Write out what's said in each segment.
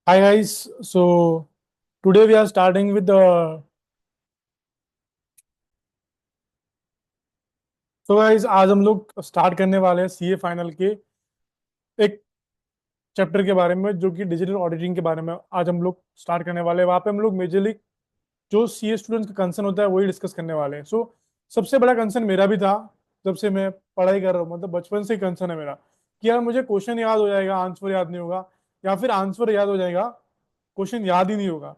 Hi guys, so today we are starting with the guys आज हम लोग start करने वाले हैं सीए फाइनल के एक चैप्टर के बारे में जो कि डिजिटल ऑडिटिंग के बारे में आज हम लोग स्टार्ट करने वाले हैं। वहाँ पे हम लोग मेजरली जो सीए स्टूडेंट्स का कंसर्न होता है वही डिस्कस करने वाले हैं। सबसे बड़ा कंसर्न मेरा भी था जब से मैं पढ़ाई कर रहा हूँ, मतलब बचपन से ही कंसर्न है मेरा कि यार मुझे क्वेश्चन याद हो जाएगा, आंसर याद नहीं होगा, या फिर आंसर याद हो जाएगा, क्वेश्चन याद ही नहीं होगा।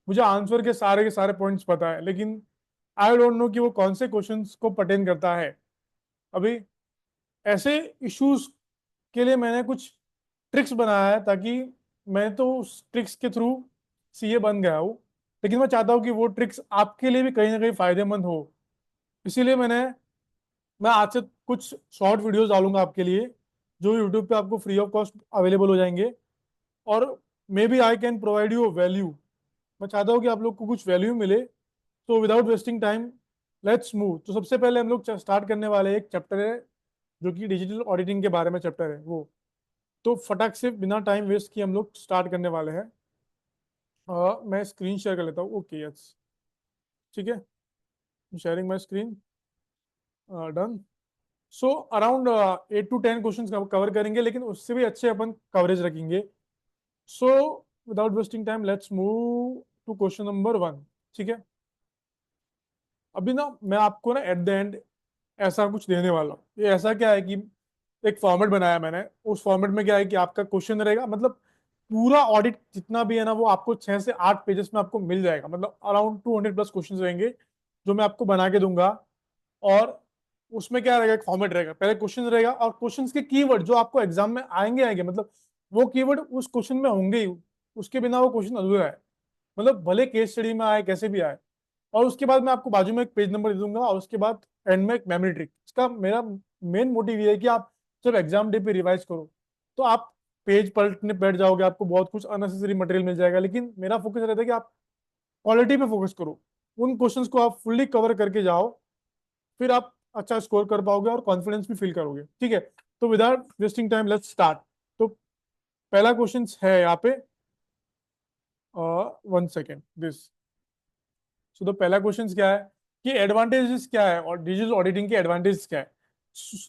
मुझे आंसर के सारे पॉइंट्स पता है, लेकिन आई डोंट नो कि वो कौन से क्वेश्चंस को पर्टेन करता है। अभी ऐसे इश्यूज के लिए मैंने कुछ ट्रिक्स बनाया है, ताकि मैं तो उस ट्रिक्स के थ्रू सीए बन गया हूँ, लेकिन मैं चाहता हूँ कि वो ट्रिक्स आपके लिए भी कहीं ना कहीं फायदेमंद हो। इसीलिए मैं आज से कुछ शॉर्ट वीडियोस डालूंगा आपके लिए, जो यूट्यूब पे आपको फ्री ऑफ कॉस्ट अवेलेबल हो जाएंगे। और maybe I can provide you value. मैं चाहता हूँ कि आप लोग को कुछ वैल्यू मिले। तो without wasting time let's move. तो सबसे पहले हम लोग स्टार्ट करने वाले एक चैप्टर है जो कि डिजिटल ऑडिटिंग के बारे में चैप्टर है वो। तो फटाक से बिना टाइम वेस्ट किए हम लोग स्टार्ट करने वाले हैं। मैं स्क्रीन शेयर कर लेता हूँ। ओके, यस, ठीक है, sharing my screen, done. So around 8 to 10 question cover करेंगे, लेकिन उससे भी अच्छे अपन कवरेज रखेंगे। So without wasting time let's move to question number 1। ठीक है, अभी ना मैं आपको ना एट द एंड ऐसा कुछ देने वाला हूँ। ये ऐसा क्या है कि एक फॉर्मेट बनाया मैंने। उस फॉर्मेट में क्या है कि आपका क्वेश्चन रहेगा, मतलब पूरा ऑडिट जितना भी है ना वो आपको 6 से 8 पेजेस में आपको मिल जाएगा, मतलब अराउंड 200+ क्वेश्चन रहेंगे जो मैं आपको बना के दूंगा। और उसमें क्या रहेगा, एक फॉर्मेट रहेगा, पहले क्वेश्चन रहेगा और क्वेश्चंस के कीवर्ड जो आपको एग्जाम में आएंगे आएंगे, मतलब वो कीवर्ड उस क्वेश्चन में होंगे ही। उसके बिना वो क्वेश्चन अधूरा है, मतलब भले केस स्टडी में आए कैसे भी आए। और उसके बाद मैं आपको बाजू में एक पेज नंबर दे दूंगा, और उसके बाद एंड में एक मेमोरी ट्रिक। इसका मेरा मेन मोटिव ये है कि आप जब एग्जाम डे पे रिवाइज करो तो आप पेज पलटने बैठ जाओगे, आपको बहुत कुछ अननेसेसरी मटेरियल मिल जाएगा, लेकिन मेरा फोकस रहता है कि आप क्वालिटी पे फोकस करो, उन क्वेश्चंस को आप फुल्ली कवर करके जाओ। फिर आप अच्छा स्कोर कर पाओगे और कॉन्फिडेंस भी फील करोगे। ठीक है, तो without wasting time let's start. तो पहला क्वेश्चन है यहाँ पे, 1 सेकेंड दिस। सो तो पहला क्वेश्चन क्या है कि एडवांटेजेस क्या है और डिजिटल ऑडिटिंग के एडवांटेज क्या है।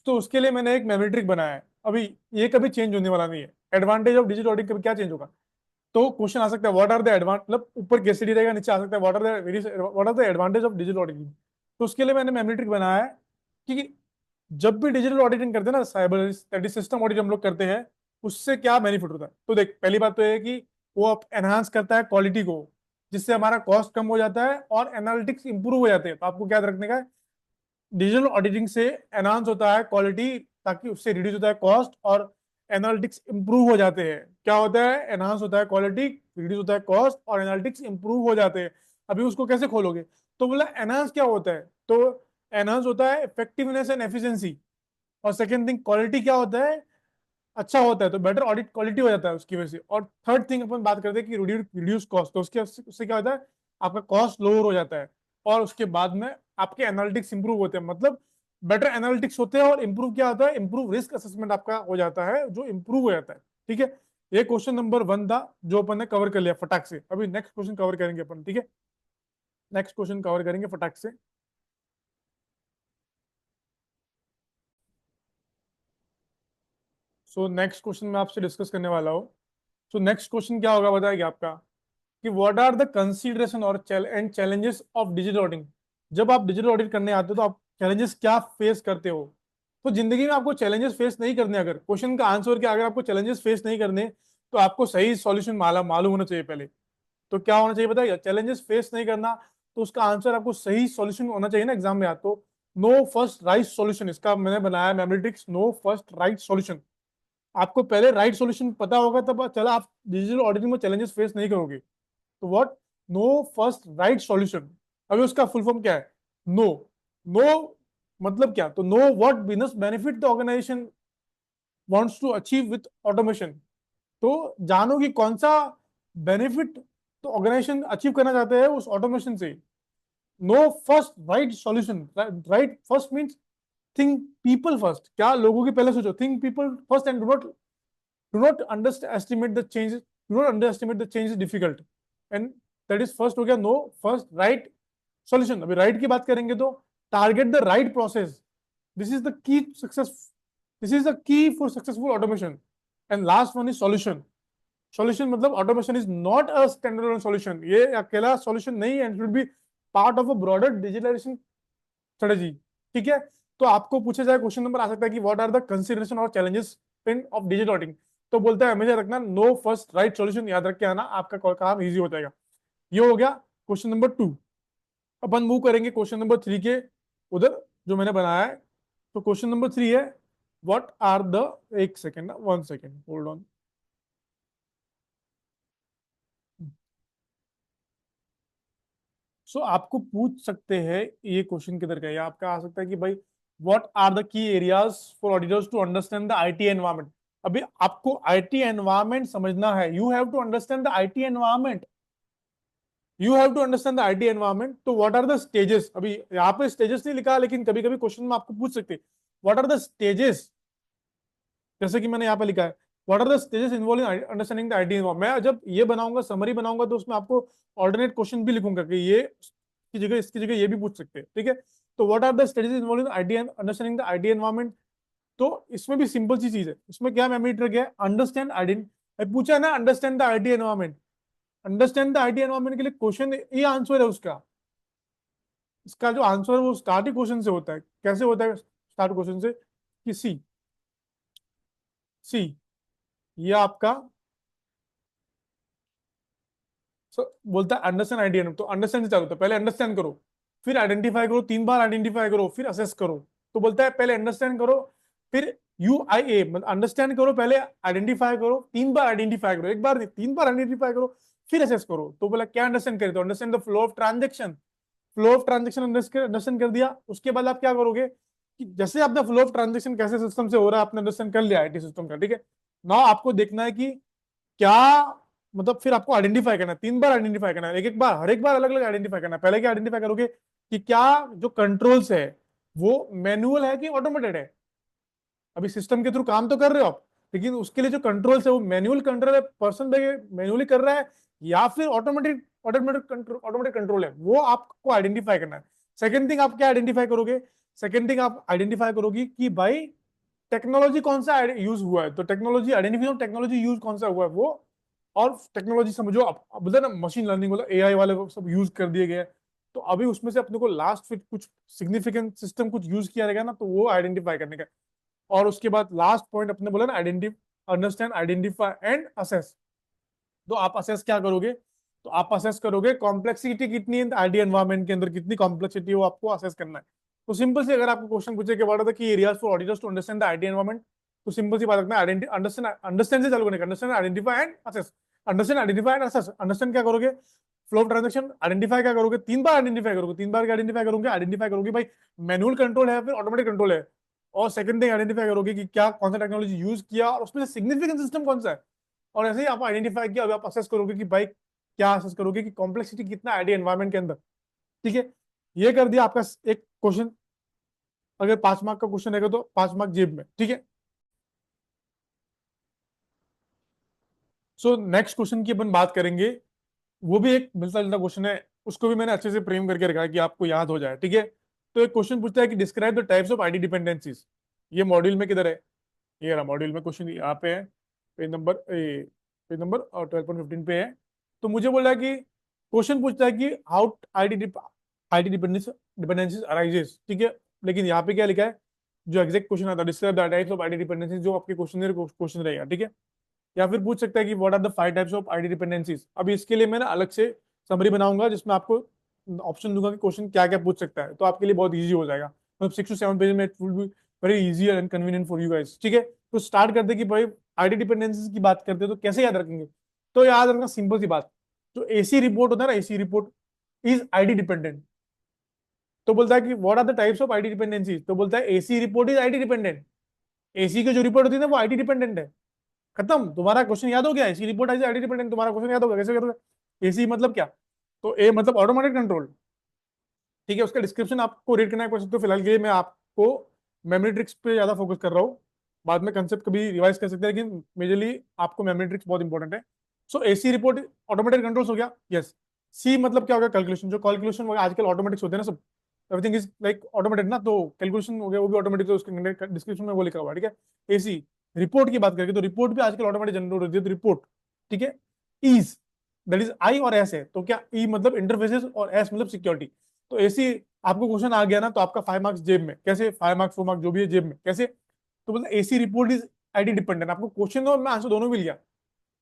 तो उसके लिए मैंने एक मेमोरी ट्रिक बनाया है। अभी ये कभी चेंज होने वाला नहीं है। एडवांटेज ऑफ डिजिटल ऑडिटिंग कभी क्या चेंज होगा। तो क्वेश्चन आ सकता है व्हाट आर द एडवांट, मतलब ऊपर केसीडी रहेगा, नीचे आ सकता है what are the advantage of digital auditing. तो उसके लिए मैंने मेमोरी ट्रिक बनाया है कि जब भी डिजिटल ऑडिटिंग करते हैं ना, साइबर सिस्टम ऑडिट हम लोग करते हैं, उससे क्या बेनिफिट होता है। तो देख, पहली बात तो ये है कि वो एनहांस करता है क्वालिटी को, जिससे हमारा कॉस्ट कम हो जाता है और एनालिटिक्स इंप्रूव हो जाते हैं। तो आपको क्या रखने का है, डिजिटल ऑडिटिंग से एनहांस होता है क्वालिटी, ताकि उससे रिड्यूस होता है कॉस्ट और एनालिटिक्स इंप्रूव हो जाते हैं। क्या होता है, एनहांस होता है क्वालिटी, रिड्यूस होता है कॉस्ट और एनालिटिक्स इंप्रूव हो जाते हैं। अभी उसको कैसे खोलोगे, तो बोला एनहांस क्या होता है, तो एनहांस होता है इफेक्टिवनेस एंड एफिशिएंसी। और सेकंड थिंग क्वालिटी क्या होता है, अच्छा होता है, तो बेटर ऑडिट क्वालिटी हो जाता है उसकी वजह से। और थर्ड थिंग अपन बात करते हैं कि रिड्यूस कॉस्ट, तो उससे क्या होता है, आपका कॉस्ट लोअर हो जाता है। और उसके बाद में आपके एनालिटिक्स इंप्रूव होते हैं, मतलब बेटर एनालिटिक्स होते हैं। और इंप्रूव क्या होता है, इंप्रूव रिस्क असेसमेंट आपका हो जाता है, जो इंप्रूव हो जाता है। ठीक है, ये क्वेश्चन नंबर 1 था जो अपन ने कवर कर लिया फटाक से। अभी नेक्स्ट क्वेश्चन कवर करेंगे अपन। ठीक है, नेक्स्ट क्वेश्चन कवर करेंगे फटाक से। सो नेक्स्ट क्वेश्चन मैं आपसे डिस्कस करने वाला हूँ। सो नेक्स्ट क्वेश्चन क्या होगा बताएगा आपका, कि व्हाट आर द कंसीडरेशन और and challenges of digital auditing. जब आप डिजिटल ऑडिट करने आते हो तो आप चैलेंजेस क्या फेस करते हो। तो जिंदगी में आपको चैलेंजेस फेस नहीं करने, अगर क्वेश्चन का आंसर क्या, अगर आपको चैलेंजेस फेस नहीं करने, तो आपको सही सॉल्यूशन मालूम होना चाहिए पहले। तो क्या होना चाहिए बताइए, चैलेंजेस फेस नहीं करना, तो उसका आंसर आपको सही सॉल्यूशन होना चाहिए ना एग्जाम में। तो नो फर्स्ट राइट सॉल्यूशन, इसका मैंने बनाया mathematics, know first right solution. आपको पहले राइट सॉल्यूशन पता होगा तब चला आप डिजिटल ऑडिटिंग में चैलेंजेस फेस नहीं करोगे। तो what, know first right solution. अभी उसका फुल फॉर्म क्या है, नो। नो मतलब क्या, तो know what business benefit the organisation wants to achieve with automation. तो जानो कि कौन सा बेनिफिट तो ऑर्गेनाइजेशन अचीव करना चाहते हैं उस ऑटोमेशन से। Know first right solution, right first means think people first, क्या लोगों की पहले सोचो, think people first and do not underestimate the change do not underestimate the change is difficult, and that is first हो गया know first right solution. अभी right की बात करेंगे तो target the right process, this is the key success, this is the key for successful automation. And last one is solution. Solution मतलब automation is not a standard solution, ये अकेला solution नहीं है, it should be part of a broader digitalization strategy. ठीक है, तो आपको पूछा जाए क्वेश्चन नंबर आ सकता है कि व्हाट आर द कंसीडरेशन और challenges in of digital auditing, तो बोलता है हमेशा रखना नो फर्स्ट राइट सॉल्यूशन, याद रख के आना, आपका काम इजी हो जाएगा। ये हो गया क्वेश्चन नंबर 2। अपन मूव करेंगे क्वेश्चन नंबर 3 के उधर जो मैंने बनाया है। तो क्वेश्चन नंबर 3 है व्हाट आर द, एक सेकेंड, 1 सेकेंड होल्ड ऑन। सो आपको पूछ सकते हैं ये क्वेश्चन किधर का है, या आपका आ सकता है कि भाई what are the key areas for auditors to understand the IT environment. अभी आपको आईटी एनवायरनमेंट समझना है, you have to understand the IT environment, you have to understand the IT environment. तो व्हाट आर द स्टेजेस, अभी यहाँ पे stages नहीं लिखा, लेकिन कभी कभी क्वेश्चन में आपको पूछ सकते व्हाट आर द स्टेजेस, जैसे कि मैंने यहाँ पे लिखा है what are the stages involved in understanding the IT environment. मैं जब ये बनाऊंगा समरी बनाऊंगा तो उसमें आपको ऑल्टरनेट क्वेश्चन भी लिखूंगा कि ये की जगह इसकी जगह ये भी पूछ सकते हैं। ठीक है, तो what are the stages involved in IT understanding the IT environment. तो इसमें भी सिंपल सी चीज है, इसमें क्या मेमोरी ट्रिक है, अंडरस्टैंड आइडेंट पूछा है ना, understand the IT environment. Understand the IT environment के लिए क्वेश्चन ये आंसर है उसका, इसका जो आंसर है वो स्टार्ट ही क्वेश्चन से होता है। कैसे होता है स्टार्ट क्वेश्चन से कि सी, सी ये आपका बोलता है अंडरस्टैंड आइडिया, तो अंडरस्टैंड से चालू होता है, पहले अंडरस्टैंड करो, फिर आइडेंटिफाई करो, 3 बार आइडेंटिफाई करो, फिर असेस करो। तो बोलता है पहले अंडरस्टैंड करो, फिर यू आई ए मतलब अंडरस्टैंड करो, पहले आइडेंटिफाई करो, 3 बार आइडेंटिफाई करो, एक बार नहीं 3 बार आइडेंटिफाई करो, फिर असेस करो। तो बोला क्या अंडरस्टैंड करें, तो understand the flow of transaction, flow of transaction understand कर दिया। उसके बाद आप क्या करोगे कि जैसे आपने फ्लो ऑफ ट्रांजेक्शन कैसे सिस्टम से हो रहा है आपने अंडरस्टैंड कर लिया आईटी सिस्टम का। ठीक है, नाउ आपको देखना है कि क्या मतलब, फिर आपको आइडेंटिफाई करना है, 3 बार आइडेंटिफाई करना है, एक एक बार हर एक बार अलग अलग आइडेंटिफाई करना है। पहले क्या आइडेंटिफाई करोगे कि क्या जो कंट्रोल्स है वो मैनुअल है कि ऑटोमेटेड है। अभी सिस्टम के थ्रू काम तो कर रहे हो आप, लेकिन उसके लिए जो कंट्रोल्स है वो मैनुअल कंट्रोल है, पर्सन मैनुअली कर रहा है, या फिर ऑटोमेटिक ऑटोमेटिक कंट्रोल है, वो आपको आइडेंटिफाई करना है। सेकेंड थिंग आप क्या आइडेंटिफाई करोगे, सेकेंड थिंग आप आइडेंटिफाई करोगे कि भाई टेक्नोलॉजी कौन सा यूज हुआ है, तो टेक्नोलॉजी आइडेंटिफिकेशन, टेक्नोलॉजी यूज कौन सा हुआ है वो। और टेक्नोलॉजी समझो अब बोलते हैं ना मशीन लर्निंग वाला एआई वाले वो सब यूज कर दिए गए हैं, तो अभी उसमें से अपने को लास्ट फिर कुछ सिग्निफिकेंट सिस्टम कुछ यूज किया रहेगा ना, तो वो आइडेंटिफाई करने का। और उसके बाद लास्ट पॉइंट अपने बोला ना अंडरस्टैंड आइडेंटिफाई एंड असेस। तो आप असेस क्या करोगे, तो आप असेस करोगे कॉम्प्लेक्सिटी कितनी है आईटी एनवायरनमेंट के अंदर, कितनी कॉम्प्लेक्सिटी है वो आपको असेस करना है। तो सिंपल से अगर आपको क्वेश्चन पूछे कि what are the key areas for auditors to understand the IT environment, तो सिंपल सी बात रखना है अंडरस्टैंड, अंडरस्टैंड से चालू करने का, understand identify and assess. Understand identify and assess, understand क्या करोगे फ्लो ऑफ ट्रांजेक्शन, आइडेंटिफाई क्या करोगे 3 बार आइडेंटिफाई करोगे, 3 बार आइडेंटिफाई करोगे, आइडेंटिफाई करोगे भाई मैनुअल कंट्रोल है फिर ऑटोमेटिक कंट्रोल है। और सेकंड थिंग आइडेंटिफाई करोगे कि क्या कौन सा टेक्नोलॉजी यूज किया और उसमें से सिग्निफिकेंट सिस्टम कौन सा है। और ऐसे ही आप आइडेंटिफाई किया, अभी आप असेस करोगे कि भाई क्या असेस करोगे कि कॉम्प्लेक्सिटी कितना आईटी एनवायरनमेंट के अंदर। ठीक है, ये कर दिया आपका एक क्वेश्चन। अगर 5 मार्क का क्वेश्चन रहेगा तो 5 मार्क जेब में। ठीक है, सो नेक्स्ट क्वेश्चन की अपन बात करेंगे, वो भी एक मिलता जुलता क्वेश्चन है, उसको भी मैंने अच्छे से फ्रेम करके रखा है कि आपको याद हो जाए। ठीक है, तो एक क्वेश्चन पूछता है कि describe the types of IT dependencies. ये मॉड्यूल में किधर है, ये रहा मॉड्यूल में क्वेश्चन, यहाँ पे है पेज नंबर 12.15 पे है। तो मुझे बोला कि क्वेश्चन पूछता है कि हाउ आईटी डिपेंडेंसीज अराइजेस। ठीक है, लेकिन यहाँ पे क्या लिखा है, जो एग्जैक्ट क्वेश्चन आता है describe the types of IT dependencies, जो आपके क्वेश्चन रहेगा। ठीक है, या फिर पूछ सकता है कि what are the 5 types of IT dependencies. अभी इसके लिए मैं ना अलग से समरी बनाऊंगा जिसमें आपको ऑप्शन दूंगा कि क्वेश्चन क्या क्या पूछ सकता है, तो आपके लिए बहुत इजी हो जाएगा, मतलब 6 to 7 पेज में it will be very easy and convenient for you guys. ठीक है, तो स्टार्ट करते कि भाई आईटी डिपेंडेंसीज की बात करते हैं तो कैसे याद रखेंगे। तो याद रखना सिंपल सी बात, जो एसी रिपोर्ट होता है ना, AC report is IT dependent. तो बोलता है कि what are the types of IT dependencies, तो बोलता है AC report is IT dependent. AC की जो रिपोर्ट होती है ना वो आईटी डिपेंडेंट है। खत्म, तुम्हारा क्वेश्चन याद हो गया, AC report as IT dependent, तुम्हारा क्वेश्चन याद होगा कैसे करोगे। एसी मतलब क्या, तो ए मतलब ऑटोमेटिक कंट्रोल। ठीक है, उसका डिस्क्रिप्शन आपको रीड करना है, तो फिलहाल के लिए मैं आपको मेमोरी ट्रिक्स पे ज्यादा फोकस कर रहा हूँ, बाद में कंसेप्ट कभी रिवाइज कर सकते हैं, लेकिन मेजरली आपको मेमोरी ट्रिक्स बहुत इंपॉर्टेंट है। सो एसी रिपोर्ट ऑटोमेटेड कंट्रोल्स हो गया, यस। सी मतलब क्या हो गया, कैलकुलेशन, जो कैलकुलेशन वगैरह आजकल ऑटोमेटिक्स होते हैं ना सब, एवरीथिंग इज लाइक ऑटोमेटेड ना, तो कैलकुलेशन हो गया वो भी ऑटोमेटिक, तो उसके डिस्क्रिप्शन में वो लिखा हुआ है, ठीक है। एसी रिपोर्ट की बात करेंगे तो रिपोर्ट भी आजकल ऑटोमेटिक जनरेट होती है, तो रिपोर्ट, ठीक है। ईज दैट इज आई और एस है, तो क्या ई मतलब इंटरफेसेस और एस मतलब सिक्योरिटी। तो एसी आपको क्वेश्चन आ गया ना, तो आपका 5 मार्क्स जेब में, कैसे 5 मार्क्स 4 मार्क्स जो भी है जेब में, कैसे, तो बोलते AC report is ID dependent, आपको क्वेश्चन और मैं आंसर दोनों भी लिया।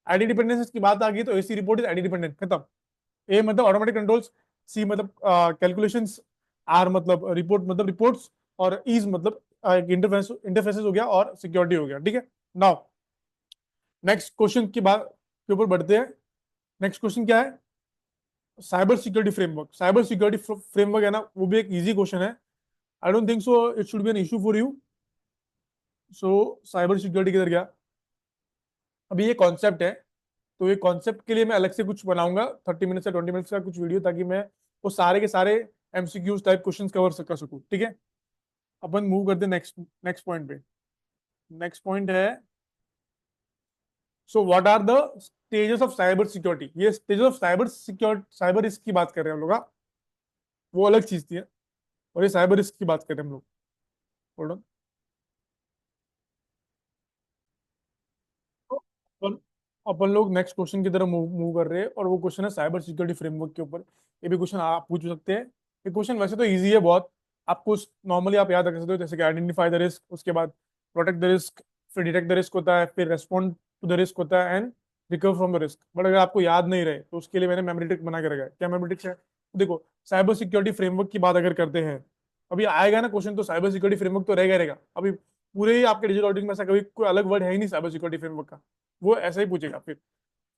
आईडी डिपेंडेंस की बात आ गई तो AC report is ID dependent, खत्म। ए मतलब ऑटोमेटिक कंट्रोल्स, सी मतलब कैलकुलेशंस, आर मतलब रिपोर्ट मतलब रिपोर्ट्स, और ईज मतलब इंटरफेसेस हो गया और सिक्योरिटी हो गया, ठीक है। नाउ नेक्स्ट क्वेश्चन की बात के ऊपर बढ़ते हैं। नेक्स्ट क्वेश्चन क्या है, cyber security framework. Cyber security framework है ना, वो भी एक इजी क्वेश्चन है। I don't think so it should B an issue for you. So cyber security किधर गया, अभी ये कॉन्सेप्ट है, तो ये कॉन्सेप्ट के लिए मैं अलग से कुछ बनाऊंगा 30 मिनट या 20 मिनट का कुछ वीडियो, ताकि मैं वो सारे के सारे एमसीक्यूज टाइप क्वेश्चंस कवर कर सकूं, ठीक है। अपन मूव करते हैं नेक्स्ट नेक्स्ट पॉइंट पे। नेक्स्ट पॉइंट है, so what are the stages of cyber security. ये stages of cyber security, cyber risk की बात कर रहे हैं हम लोग, हाँ, वो अलग चीज थी, और ये साइबर रिस्क की बात कर रहे हैं हम लोग। Hold on। तो अपन अपन लोग नेक्स्ट क्वेश्चन की तरफ मूव मूव कर रहे हैं, और वो क्वेश्चन है साइबर सिक्योरिटी फ्रेमवर्क के ऊपर। ये भी क्वेश्चन आप पूछ सकते हैं। ये क्वेश्चन वैसे तो इजी है बहुत, आपको नॉर्मली आप याद रख सकते हो, जैसे कि आइडेंटिफाई द रिस्क, उसके बाद प्रोटेक्ट द रिस्क, फिर डिटेक्ट द रिस्क होता है, फिर रेस्पॉन्ड टू द रिस्क होता है, and recover from the risk. But अगर आपको याद नहीं रहे तो उसके लिए मैंने मेमोरी ट्रिक बना के रखा है। क्या मेमोरी ट्रिक है, देखो, साइबर सिक्योरिटी फ्रेमवर्क की बात अगर करते हैं, अभी आएगा ना क्वेश्चन, तो साइबर सिक्योरिटी फ्रेमवर्क तो रहेगा। अभी पूरे ही आपके डिजिटल ऑडिटिंग में ऐसा कभी कोई अलग वर्ड है ही नहीं साइबर सिक्योरिटी फ्रेमवर्क का, वो ऐसा ही पूछेगा फिर।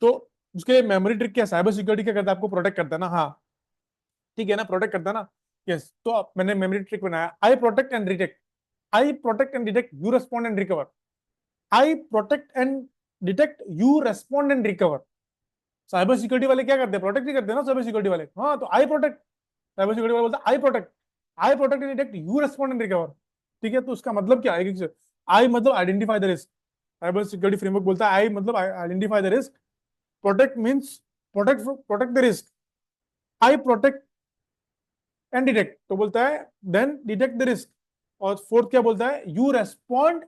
तो उसके मेमोरी ट्रिक क्या, साइबर सिक्योरिटी क्या करता है, आपको प्रोटेक्ट करता है ना, हाँ, ठीक है ना, प्रोटेक्ट करता है ना, यस। तो मैंने मेमोरी ट्रिक बनाया, I protect and detect, I protect and detect, you respond and recover, I protect and detect, you respond and recover. Cyber security वाले क्या करते हैं, प्रोटेक्ट ही करते हैं ना साइबर सिक्योरिटी वाले, हाँ, तो आई प्रोटेक्ट, साइबर सिक्योरिटी वाले बोलता है I protect and detect, you respond and recover, ठीक है। तो उसका मतलब क्या है, आई मतलब identify the risk, cyber security framework बोलता है आई मतलब identify the risk, protect means protect the risk, I protect and detect, तो बोलता है देन डिटेक्ट द रिस्क, और फोर्थ क्या बोलता है, you respond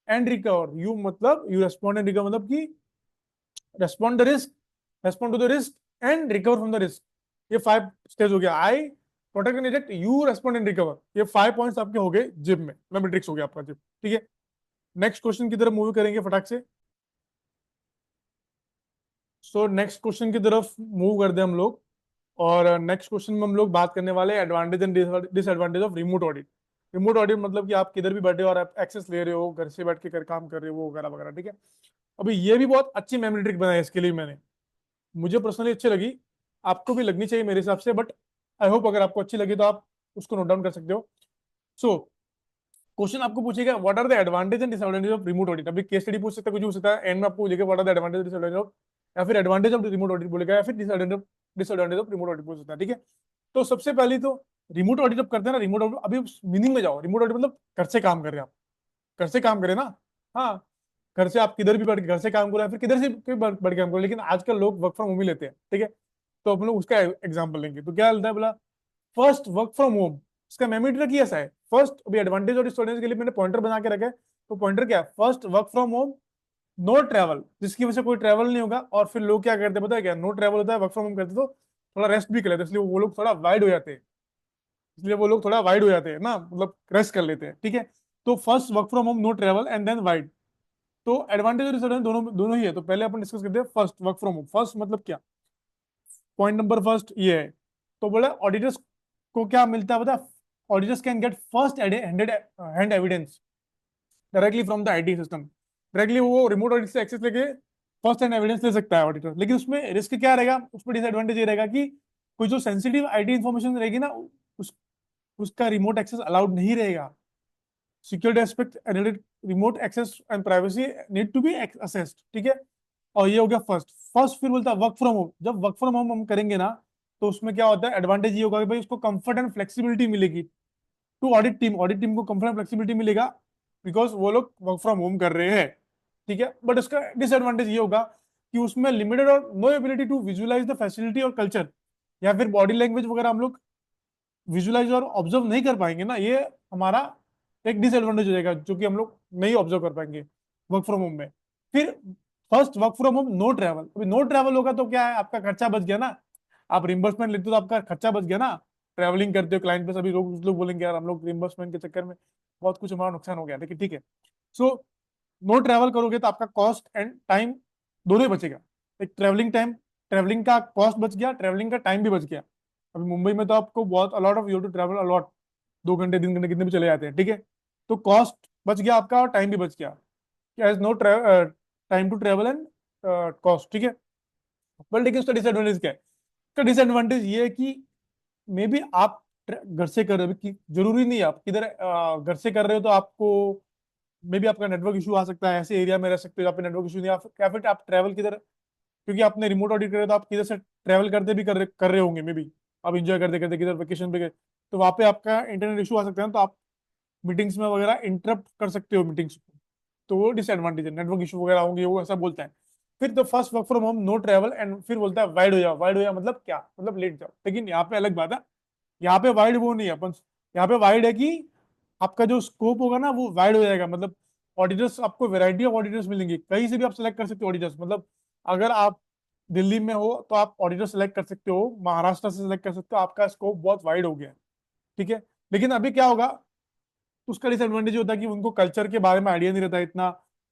and recover, you मतलब यू रेस्पॉन्ड एंड रिकवर मतलब कि respond the risk, respond to the risk, and recover from the risk. ये 5 स्टेज हो गया, I protect and detect, you respond and recover, ये 5 पॉइंट्स आपके हो गए जिम में, मैट्रिक्स हो गया आपका जिम, ठीक है। नेक्स्ट क्वेश्चन की तरफ मूव करेंगे फटाक से। सो नेक्स्ट क्वेश्चन की तरफ मूव कर दे हम लोग, और नेक्स्ट क्वेश्चन में हम लोग बात करने वाले हैं advantage and disadvantage of remote audit. Remote audit मतलब कि आप किधर भी बैठे हो और आप एक्सेस ले रहे हो, घर से बैठ के काम कर रहे हो, वो वगैरह वगैरह, ठीक है। अभी ये भी बहुत अच्छी मेमोरी ट्रिक बनाई है इसके लिए मैंने, मुझे पर्सनली अच्छी लगी, आपको भी लगनी चाहिए मेरे हिसाब से, बट आई होप अगर आपको अच्छी लगी तो आप उसको नोट डाउन कर सकते हो। सो क्वेश्चन आपको पूछेगा what are the advantage and disadvantage of remote audit. अभी केस स्टडी पूछ सकता है, कुछ हो सकता है, एंड में आपको पूछेगा what are the advantage disadvantage of, या फिर एडवांटेज ऑफ रिमोट ऑडिट बोलेगा, या फिर डिसएडवांटेज ऑफ रिमोट ऑडिट पूछ सकता है, ठीक है। तो सबसे पहले तो रिमोट ऑडिट जब करते हैं ना, रिमोट ऑडिट अभी मीनिंग में जाओ, रिमोट ऑडिट मतलब घर से काम कर रहे हैं आप, घर से काम करें ना, हाँ, घर से आप किधर भी बैठ के घर से काम करो, या फिर किधर से भी बैठ के काम करो, लेकिन आजकल लोग वर्क फ्रॉम होम ही लेते हैं, ठीक है। तो अपन लोग उसका एग्जाम्पल लेंगे, तो क्या होता है बोला, फर्स्ट वर्क फ्रॉम होम, इसका मेमोरी ट्रिक ऐसा है, फर्स्ट अभी एडवांटेज और डिसएडवांटेज के लिए मैंने पॉइंटर बना के रखा है। तो पॉइंटर क्या है, first work from home, no travel, जिसकी वजह से कोई ट्रैवल नहीं होगा, और फिर लोग क्या करते हैं पता है क्या, नो ट्रैवल होता है, वर्क फ्रॉम होम करते तो थोड़ा रेस्ट भी कर लेते हैं, इसलिए वो लोग थोड़ा वाइड हो जाते हैं, इसलिए वो लोग थोड़ा वाइड हो जाते हैं ना, मतलब रेस्ट कर लेते हैं, ठीक है। तो first work from home, no travel, and then wide. तो एडवांटेज और डिसएडवांटेज दोनों दोनों ही है, तो पहले अपन डिस्कस करते हैं first work from home. First मतलब क्या, पॉइंट नंबर फर्स्ट ये है, तो बोला ऑडिटर्स को क्या मिलता है बता, auditors can get first hand evidence directly from the IT system. Directly वो रिमोट ऑडिट से एक्सेस लेके फर्स्ट हैंड एविडेंस ले सकता है ऑडिटर, लेकिन उसमें रिस्क क्या रहेगा, उसमें डिसएडवांटेज ये रहेगा कि कोई जो सेंसिटिव आईटी इन्फॉर्मेशन रहेगी ना, उस उसका रिमोट एक्सेस अलाउड नहीं रहेगा। Security aspect remote access and privacy need to be assessed, ठीक है। और ये हो गया फर्स्ट। फर्स्ट फिर बोलता है वर्क फ्रॉम होम, जब वर्क फ्रॉम होम हम करेंगे ना, तो उसमें क्या होता है, एडवांटेज ये होगा कि भाई उसको कंफर्ट एंड फ्लेक्सिबिलिटी मिलेगी, टू ऑडिट टीम को कंफर्ट एंड फ्लेक्सिबिलिटी मिलेगा, बिकॉज वो लोग वर्क फ्रॉम होम कर रहे हैं, ठीक है। बट उसका डिसएडवांटेज ये होगा कि उसमें लिमिटेड और no ability to visualize the facility और कल्चर, या फिर बॉडी लैंग्वेज वगैरह हम लोग विजुअलाइज और ऑब्जर्व नहीं कर पाएंगे ना, ये हमारा एक डिसएडवांटेज हो जाएगा, जो कि हम लोग नहीं ऑब्जर्व कर पाएंगे वर्क फ्रॉम होम में। फिर first, work from home no travel. अभी नो ट्रैवल होगा तो क्या है, आपका खर्चा बच गया ना, आप रिम्बर्समेंट लेते हो तो आपका खर्चा बच गया ना, ट्रैवलिंग करते हो क्लाइंट पे, सभी लोग कुछ लोग बोलेंगे यार हम लोग रिम्बर्समेंट के चक्कर में बहुत कुछ हमारा नुकसान हो गया, लेकिन ठीक है। सो नो ट्रैवल करोगे तो आपका कॉस्ट एंड टाइम दोनों ही बचेगा। एक ट्रैवलिंग टाइम, ट्रैवलिंग का कॉस्ट बच गया, ट्रैवलिंग का टाइम भी बच गया। अभी मुंबई में तो आपको बहुत a lot of you to travel a lot, 2 घंटे 3 घंटे कितने भी चले जाते हैं, ठीक है। तो कॉस्ट बच गया आपका और टाइम भी बच गया, क्या no time to travel and cost, ठीक है। बट लेकिन उसका डिसएडवांटेज क्या है? इसका डिसएडवांटेज ये है कि मे बी आप घर से कर रहे हो, कि जरूरी नहीं है आप किधर घर से कर रहे हो तो आपको मे बी आपका नेटवर्क इशू आ सकता है, ऐसे एरिया में रह सकते हो जहाँ पे नेटवर्क इशू नहीं, या फिर आप ट्रैवल किधर, क्योंकि आपने रिमोट ऑडिट करे तो आप किधर से ट्रैवल करते भी कर रहे होंगे मे बी, आप इंजॉय करते करते किधर वेकेशन पे गए, तो वहाँ पे आपका इंटरनेट इशू आ सकता है ना, तो आप मीटिंग्स में वगैरह इंटरप्ट कर सकते हो मीटिंग्स को, तो वो डिसएडवांटेज है, नेटवर्क इशू वगैरह होंगे, वो ऐसा बोलता है। फिर तो first work from home no travel, and फिर बोलता है वाइड हो जाओ, वाइड हो जाओ मतलब क्या, मतलब लेट जाओ, लेकिन यहाँ पे अलग बात है, यहाँ पे वाइड वो नहीं है अपन, यहाँ पे वाइड है कि आपका जो स्कोप होगा ना वो वाइड हो जाएगा, मतलब ऑडिटर्स, आपको वैरायटी ऑफ ऑडिटर्स मिलेंगे, कहीं से भी आप सेलेक्ट कर सकते हो ऑडिटर्स, मतलब अगर आप दिल्ली में हो तो आप ऑडिटर सेलेक्ट कर सकते हो, महाराष्ट्र से सेलेक्ट कर सकते हो, आपका स्कोप बहुत वाइड हो गया है, ठीक है। लेकिन अभी क्या होगा, उसका डिसएडवांटेज होता है कि उनको कल्चर के बारे में आइडिया नहीं रहता इतना,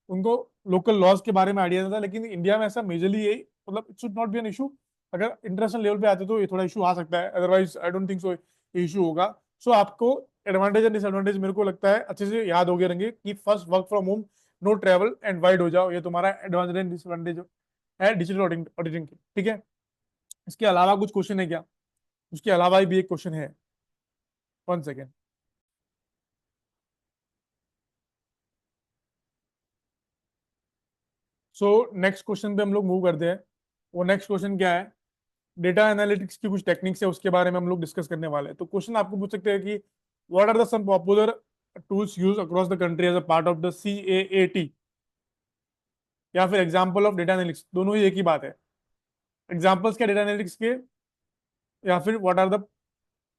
उनको लोकल लॉज के बारे में आइडिया नहीं रहता, लेकिन इंडिया में ऐसा मेजरली यही, मतलब it should not be an issue, अगर इंटरनेशनल लेवल पे आते तो ये थोड़ा इशू आ सकता है, otherwise I don't think so issue होगा। सो आपको एडवांटेज एंड डिसएडवांटेज मेरे को लगता है अच्छे से याद हो गए रहेंगे, कि first work from home, no travel and wide हो जाओ, ये तुम्हारा एडवांटेज एंड डिसएडवांटेज है डिजिटल ऑडिटिंग के, ठीक है। इसके अलावा कुछ क्वेश्चन है क्या? उसके अलावा भी एक क्वेश्चन है, 1 सेकेंड। सो नेक्स्ट क्वेश्चन पे हम लोग मूव करते हैं। वो नेक्स्ट क्वेश्चन क्या है, डेटा एनालिटिक्स की कुछ टेक्निक्स है उसके बारे में हम लोग डिस्कस करने वाले हैं। तो क्वेश्चन आपको पूछ सकते हैं कि what are the some popular tools use across the country as a part of the CAAT, या फिर एग्जांपल ऑफ डेटा एनालिटिक्स, दोनों ही एक ही बात है। एग्जांपल्स क्या डेटा एनालिटिक्स के, या फिर what are the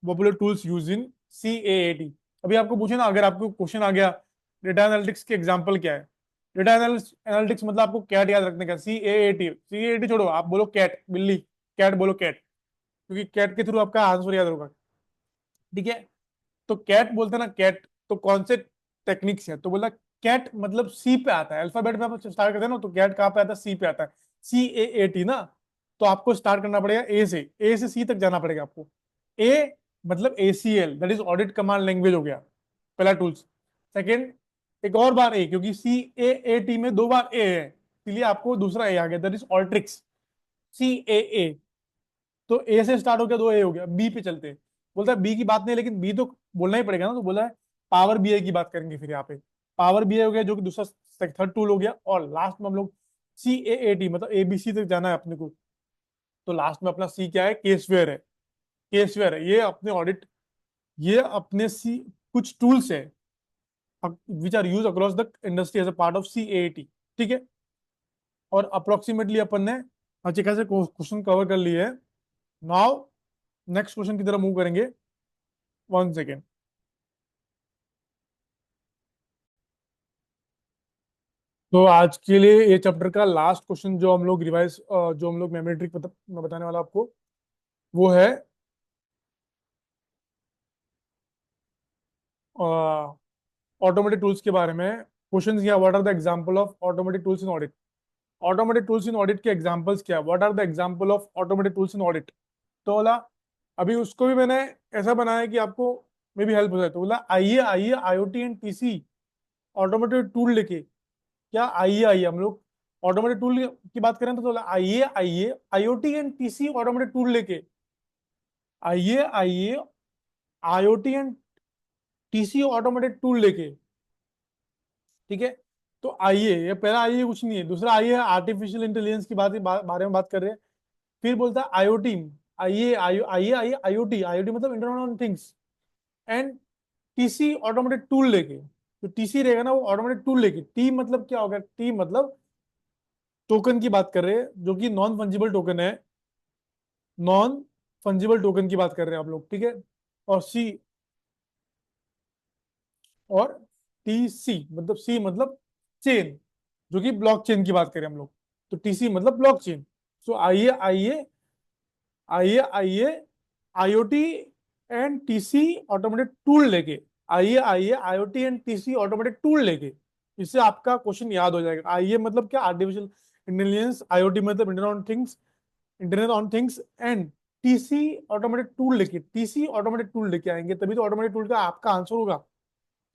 popular tools use in CAAT। अभी आपको पूछे ना, अगर आपको क्वेश्चन आ गया डेटा एनालिटिक्स के एग्जांपल क्या है, डेटा एनालिटिक्स मतलब आपको कैट याद रखने का, CAAT छोड़ो, आप बोलो कैट, बिल्ली, कैट बोलो, कैट, क्योंकि कैट के थ्रू आपका आंसर याद होगा, ठीक है। तो कैट बोलते हैं ना, कैट, तो कौन से टेक्निक्स है, तो बोला कैट मतलब सी पे आता है, अल्फाबेट में आप स्टार्ट करते हैं ना, तो कैट कहाँ पे आता है, सी पे आता है, CAAT ना। तो आपको स्टार्ट करना पड़ेगा ए से सी तक जाना पड़ेगा आपको। ए मतलब ACL, that is audit command language हो गया, पहला टूल्स। सेकेंड, एक और बार ए, क्योंकि CAAT में 2 बार ए है, इसलिए आपको दूसरा ए आ गया, दैट इज ऑल्ट्रिक्स, CAA। तो ए से स्टार्ट हो गया, 2 ए हो गया, बी पे चलते हैं। बोलता है बी की बात नहीं, लेकिन बी तो बोलना ही पड़ेगा ना, तो बोला है पावर BI की बात करेंगे फिर यहाँ पे। पावर BI हो गया जो कि दूसरा थर्ड टूल हो गया, और लास्ट में हम लोग CAAT मतलब ABC तक जाना है अपने को। तो लास्ट में अपना सी क्या है, केसवेयर है, केसवेयर है, ये अपने ऑडिट, ये अपने सी कुछ टूल्स है which are use across the industry as a part of CAAT, ठीक है। और अप्रोक्सीमेटली अपन ने अच्छे खासे क्वेश्चन कवर कर लिए है। नाउ नेक्स्ट क्वेश्चन की तरफ मूव करेंगे, 1 सेकेंड। तो आज के लिए ये चैप्टर का लास्ट क्वेश्चन जो हम लोग रिवाइज, जो हम लोग मेमोरी ट्रिक मैं बताने वाला आपको, वो है ऑटोमेटिक टूल्स के बारे में। क्वेश्चन किया, what are the example of automatic tools in audit, automatic tools in audit के एग्जांपल्स क्या, what are the example of automatic tools in audit. तो बोला, अभी उसको भी मैंने ऐसा बनाया कि आपको मे भी हेल्प हो जाए, तो बोला आइए आइए IoT and TC automated tool लेके, क्या आइए आइए हम लोग ऑटोमेटेड टूल की बात करें, तो बोला आइए आइए IoT and TC automated tool लेके, आइए आइए IoT and TC automated tool लेके, ठीक है। तो आइए, ये पहला आइए कुछ नहीं है, दूसरा आइए आर्टिफिशियल इंटेलिजेंस की बारे में बात कर रहे हैं। फिर बोलता है IoT, आइए आइए आइए आइए IoT मतलब internet of things, and TC automated tool लेके। तो TC रहेगा ना वो ऑटोमेटेड टूल लेके, टी मतलब क्या होगा, टी मतलब टोकन की बात कर रहे हैं, जो कि नॉन फंजिबल टोकन है, नॉन फंजिबल टोकन की बात कर रहे हैं आप लोग, ठीक है। और सी, और टीसी मतलब, सी मतलब चेन, जो कि ब्लॉक चेन की बात करें हम लोग, तो टीसी मतलब ब्लॉक चेन। सो आइए आइए आइए आइए IoT and TC automated tool लेके, आइए आइए IoT and TC automated tool लेके, इससे आपका क्वेश्चन याद हो जाएगा। आइए मतलब क्या, आर्टिफिशियल इंटेलिजेंस, आईओटी मतलब internet on things, internet on things, and TC automated tool लेके, टीसी ऑटोमेटेड टूल लेके आएंगे, तभी तो ऑटोमेटेड टूल का आपका आंसर होगा।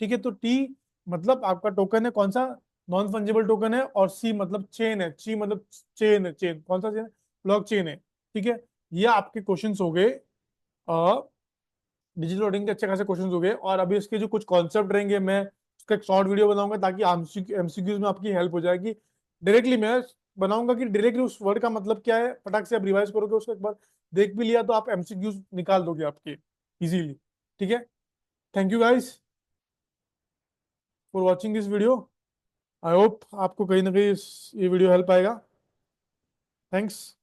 ठीक है, तो टी मतलब आपका टोकन है कौन सा, नॉन फंजिबल टोकन है, और सी मतलब चेन है, ची मतलब चेन है, चेन कौन सा चेन है, ब्लॉक चेन है। ठीक है, ये आपके क्वेश्चंस हो गए, डिजिटल ऑडिटिंग के अच्छे खासे क्वेश्चंस हो गए। और अभी इसके जो कुछ कॉन्सेप्ट रहेंगे, मैं उसका एक शॉर्ट वीडियो बनाऊंगा ताकि एमसीक्यूज में आपकी हेल्प हो जाएगी। डायरेक्टली मैं बनाऊंगा कि डायरेक्टली उस वर्ड का मतलब क्या है, फटाक से आप रिवाइज करोगे, उसको एक बार देख भी लिया तो आप एमसीक्यूज निकाल दोगे आपके इजीली। ठीक है, thank you guys for watching this video. I hope आपको कहीं ना कहीं ये वीडियो हेल्प आएगा। थैंक्स।